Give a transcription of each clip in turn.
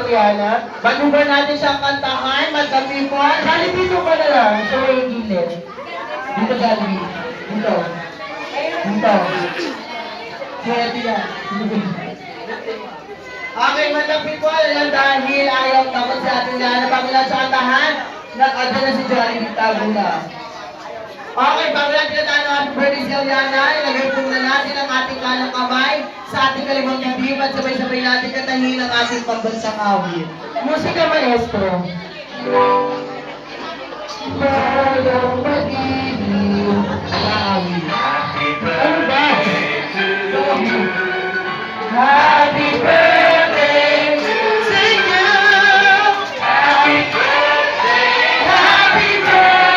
Eliana. Manubar natin siyang kantahan, magkapi po. Sali dito ka na lang, sa may gilid. Dito, Sali. Dito. Dito. Pwede yan. Okay, magkapi po lang dahil ayaw takot sa ating Eliana. Pagmulan sa kantahan, nag-adya na si Johnny Tagula. Okay, bago natin na tayo ng happy birthday sa Eliana, ilagay po na natin ang ating kanang kamay sa ating kalimang bibig at sabay-sabay natin katahin ang ating pambansang awit. Musika, maestro. Bayang pag-ibig na awit. Ano ba? Happy birthday to you. Happy birthday. Happy birthday.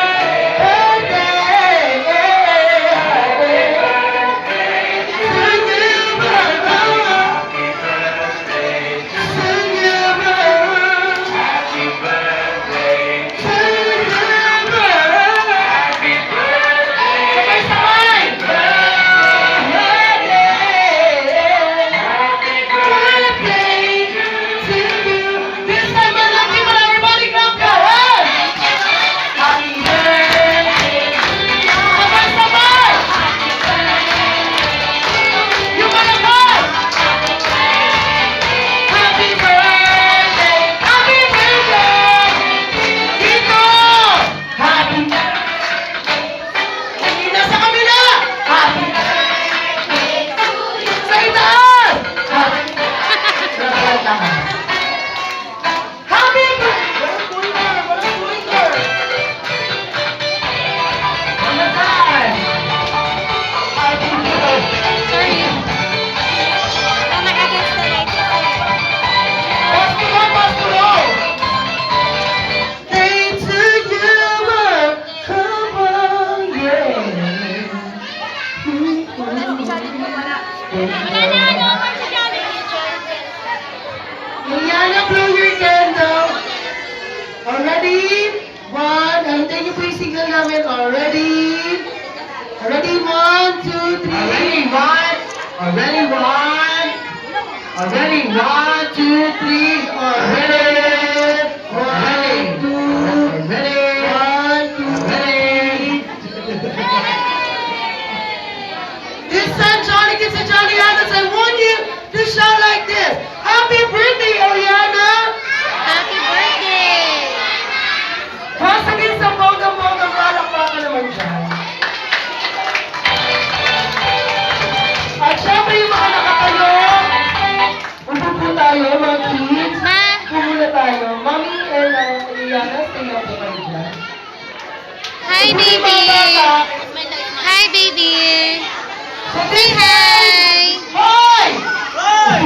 Eliana, blow your candle. Already? One. Hintayin niyo po yung signal namin. Already? Already? 1, 2, 3. Already? 1. Already? 1. Already? 1, 2, 3. Already? 1, 2. Already? 1, 2, 3. This time, Johnny gets a Johnny Adams. I want you to shout like this. Happy birthday, Eliana! Happy birthday! Pasagin sa bonggang-bonggang palakpakan naman dyan. At syempre yung mga nakatanong, upo po tayo, mga kids. Ma! Upo muna tayo. Mami and Eliana, stay up po kayo dyan. Hi, Upo yung baby! mga bata. Hi, baby! So, Say hi! Hoy! Hoy!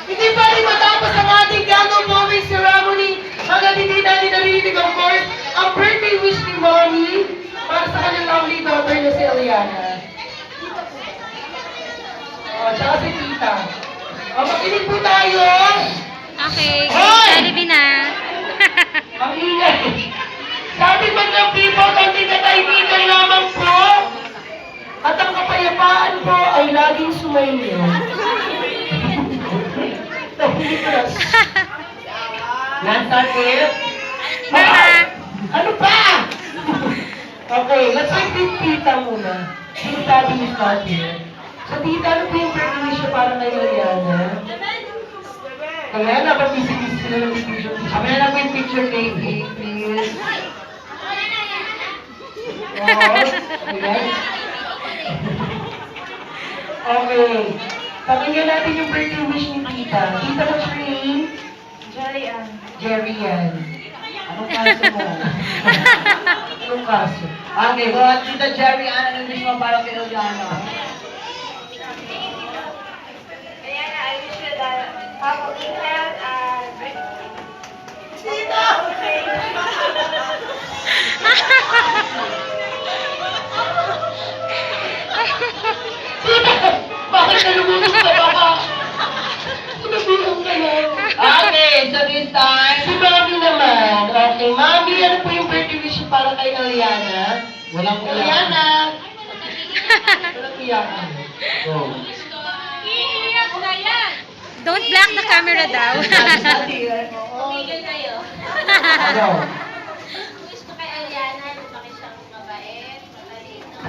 Hindi pa rin matapos ang ating gagawin movie ceremony hanggang hindi natin narinig, of course, ang birthday wish ni Mommy para sa kanyang lovely daughter na si Eliana. Tsaka si Tita. Makinig po tayo. Okay, Hoy! Jollibee na. Ang ingay. Sa ating mga people, konting katahimikan lamang po. At ang kapayapaan po ay laging sumainyo. Nansakit? Mama! Ano pa? Okay, let's take this tita muna. Yung daddy is not here. So tita, ano po yung birthday wish niyo para kay Eliana? Eliana, ba't busy-busy na lang yung picture? Kami na lang po yung picture baby, please. Ayan. Okay. Pakinggan natin yung birthday wish ni tita. Tita, what's your name? Jerry Ann. Jerry Ann. Anong kaso mo? Anong kaso? Okay, well, Tita Jerry Ann, anong wish mo para kay Eliana? Ayan, I wish you that have a good health and Tita! Bakit nalumutok ka baka? Sinabihan ka lang. Okay, so this time, si Mami naman. Okay, Mami, ano po yung birthday wish para kay Eliana? Walang Eliana! Walang iyakan. Go. iiyak na yan! Don't block the camera daw. Tumigil kayo. Ano? Wish ko kay Aliana, lumaki siyang mabait, matalino.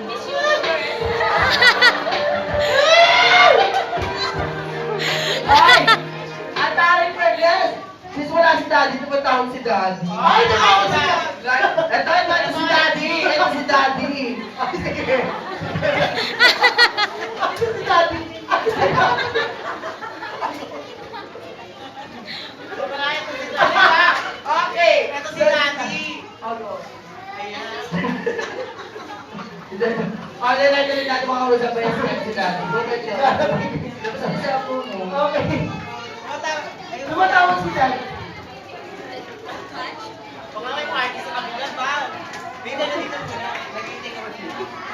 Miss Universe. Ay! Ang taring pregnant! Since wala si Daddy, tumatawag si Daddy. Ay, tumawag si Daddy! Ito si Daddy! Ito si Daddy! Ay, sige. Ito si Daddy! Okay! Ito si Daddy! Ano na ito ni Daddy makausap ba yung si Daddy? Okay. Tumatawag si Daddy.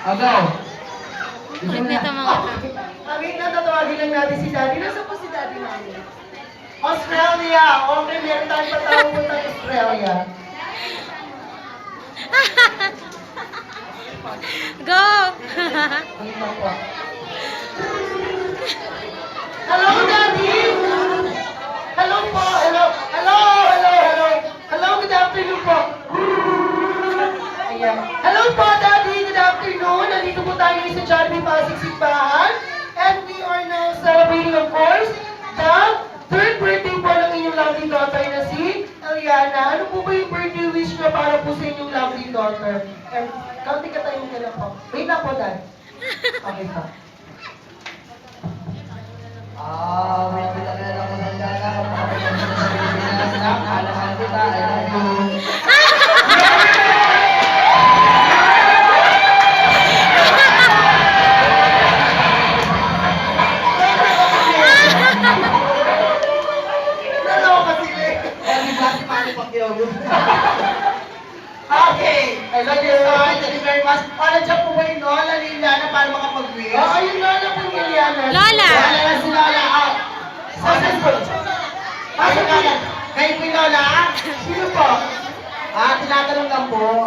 Agaw. Nagdito mga to. Kami natatawagin lang natin si Daddy. Nasaan po si Daddy namin? Australia! Okay, meron tayong patawag po tayo Australia. Go! Hello, Daddy! Hello po! Hello! Hello! Hello! Hello! Hello! Good afternoon po! Ayan. Hello po, Daddy! Good afternoon! Nandito po tayo sa Jollibee Pasig Simbahan. And we are now celebrating, of course, the third birthday po ng inyong lovely daughter na si Eliana. Ano po ba yung birthday wish nyo para po sa inyong lovely daughter? And kaunti ka tayo nila po. Wait na po, Dad. Okay po. May nakita ka lang ng gana. Kapag kita, I love you. Okay, I love you. Thank you very much. Nandiyan po ba yung Lola Liliana para makapag-wish? Oo, yung Lola po ni Liliana. Lola! Lola si Lola. Saan po? Pasok ka na. Kayo po yung Lola? Sino po? Tinatanong lang po.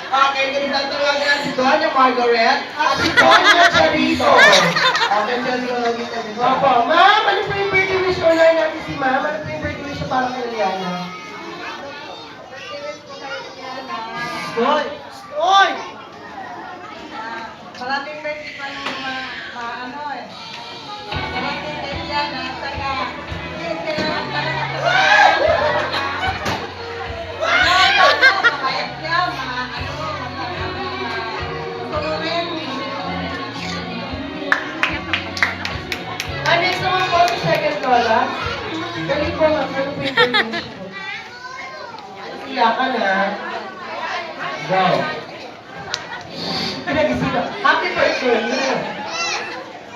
Okay, ganito ang tawagan natin si Doña Margaret at si Doña Charito. Okay, Charito lang kita dito. Opo, Ma'am, ano po yung birthday wish online natin si Ma'am? Ano po yung birthday wish para kay Liliana? Hoy! Hoy! Maraming birthday pa nung ano eh. Maraming birthday yan, taga. Next naman po si second Lola. Galing ko nga, ano po yung birthday wish mo? Iyakan na. Go. Pinagisina. Happy birthday!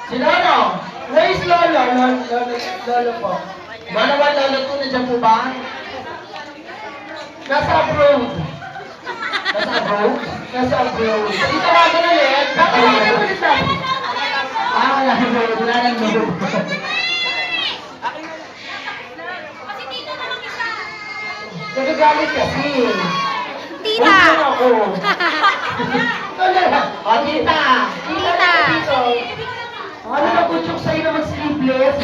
Si Lolo! Where is Lolo? Lolo po. Manawan Lolo po, nandiyan po ba? Nasa abroad. Nasa abroad? Nasa abroad. Dito ka ba ulit? Kakawagan mo ulit na. Wala nang Lolo. Wala nang Lolo. Kasi dito na lang isa. Nagagalit kasi. Tita! Huwag mo ako. O, tita. Tita. Ano na kutsok sa'yo na mag-sleepless?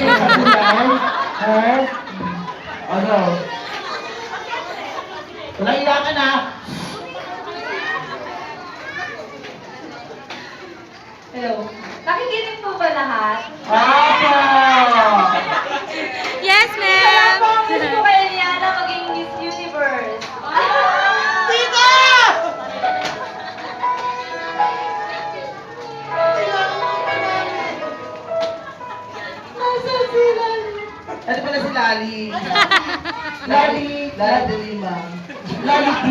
Ha? Ano? Wala iyakan na. Hello. Nakikinig po ba lahat? Apa! Yes, Kaya po, ma'am! wish ko kay Eliana maging Miss Universe. Tita! Nasaan si Lali? Ano pala si Lali? Lali de Lima. Lali D?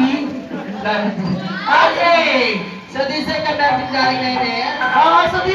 Lali D. Okay! So this is the Kapit Lali na yun. So this